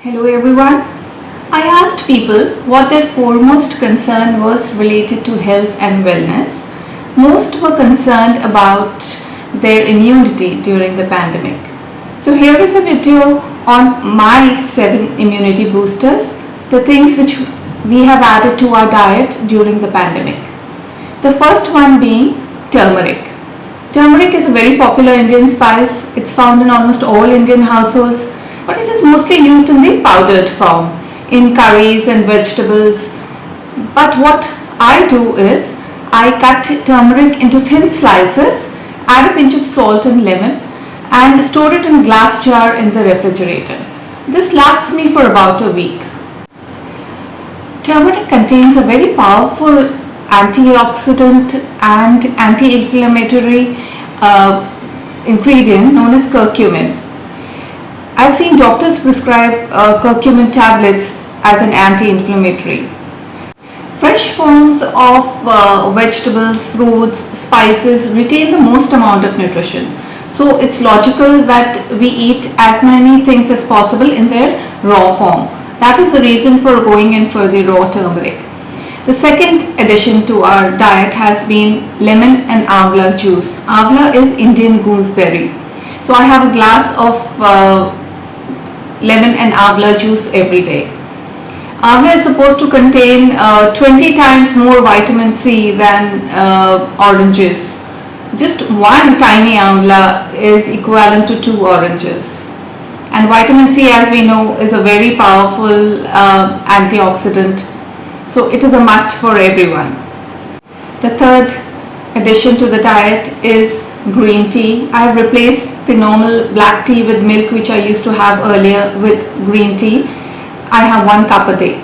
Hello everyone. I asked people what their foremost concern was related to health and wellness. Most were concerned about their immunity during the pandemic. So here is a video on my 7 immunity boosters, the things which we have added to our diet during the pandemic. The first one being turmeric. Turmeric is a very popular Indian spice. It's found in almost all Indian households, but it is mostly used in the powdered form in curries and vegetables. But what I do is I cut turmeric into thin slices, add a pinch of salt and lemon, and store it in a glass jar in the refrigerator. This lasts me for about a week. Turmeric contains a very powerful antioxidant and anti-inflammatory ingredient known as curcumin. I've seen doctors prescribe curcumin tablets as an anti-inflammatory. Fresh forms of vegetables, fruits, spices retain the most amount of nutrition. So it's logical that we eat as many things as possible in their raw form. That is the reason for going in for the raw turmeric. The second addition to our diet has been lemon and amla juice. Amla is Indian gooseberry. So I have a glass of lemon and amla juice every day. Amla is supposed to contain 20 times more vitamin C than oranges. Just one tiny amla is equivalent to 2 oranges. And vitamin C, as we know, is a very powerful antioxidant. So it is a must for everyone. The third addition to the diet is green tea. I have replaced the normal black tea with milk, which I used to have earlier, with green tea. I have 1 cup a day.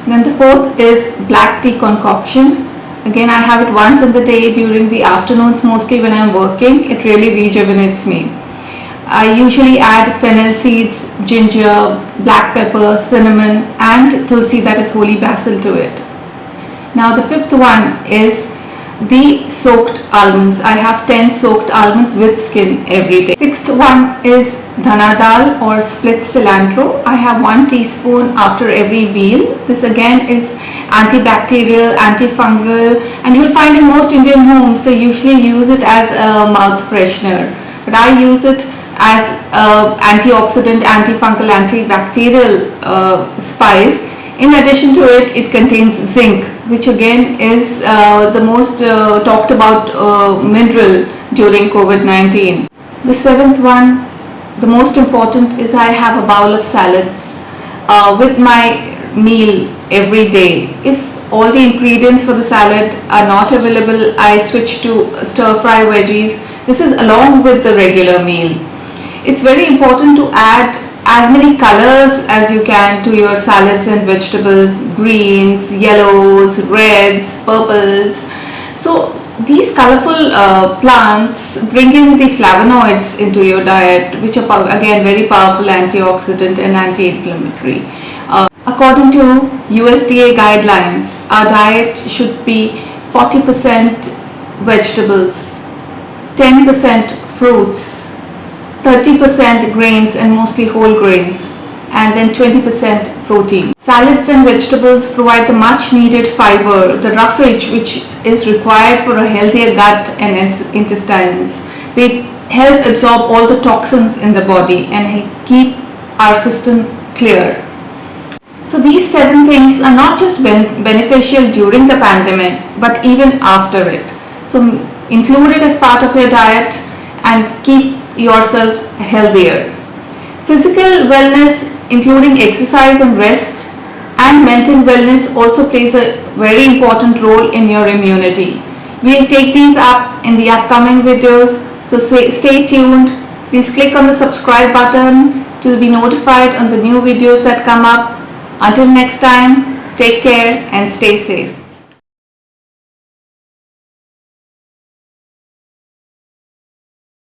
Then the fourth is black tea concoction. Again, I have it once in the day during the afternoons, mostly when I am working. It really rejuvenates me. I usually add fennel seeds, ginger, black pepper, cinnamon, and tulsi, that is holy basil, to it. Now the fifth one is the soaked almonds. I have 10 soaked almonds with skin every day. Sixth one is dhana dal or split cilantro. I have 1 teaspoon after every meal. This again is antibacterial, antifungal, and you will find in most Indian homes they usually use it as a mouth freshener. But I use it as antioxidant, antifungal, antibacterial spice. In addition to it, it contains zinc, which again is the most talked about mineral during COVID-19. The seventh one, the most important, is I have a bowl of salads with my meal every day. If all the ingredients for the salad are not available, I switch to stir-fry veggies. This is along with the regular meal. It's very important to add as many colors as you can to your salads and vegetables: greens, yellows, reds, purples. So these colorful plants bring in the flavonoids into your diet, which are again very powerful antioxidant and anti-inflammatory. According to USDA guidelines, our diet should be 40% vegetables, 10% fruits, 30% grains and mostly whole grains, and then 20% protein. Salads and vegetables provide the much needed fiber, the roughage which is required for a healthier gut and intestines. They help absorb all the toxins in the body and keep our system clear. So these 7 things are not just beneficial during the pandemic, but even after it. So include it as part of your diet and keep yourself healthier. Physical wellness, including exercise and rest, and mental wellness also plays a very important role in your immunity. We'll take these up in the upcoming videos, so stay tuned. Please click on the subscribe button to be notified on the new videos that come up. Until next time, take care and stay safe.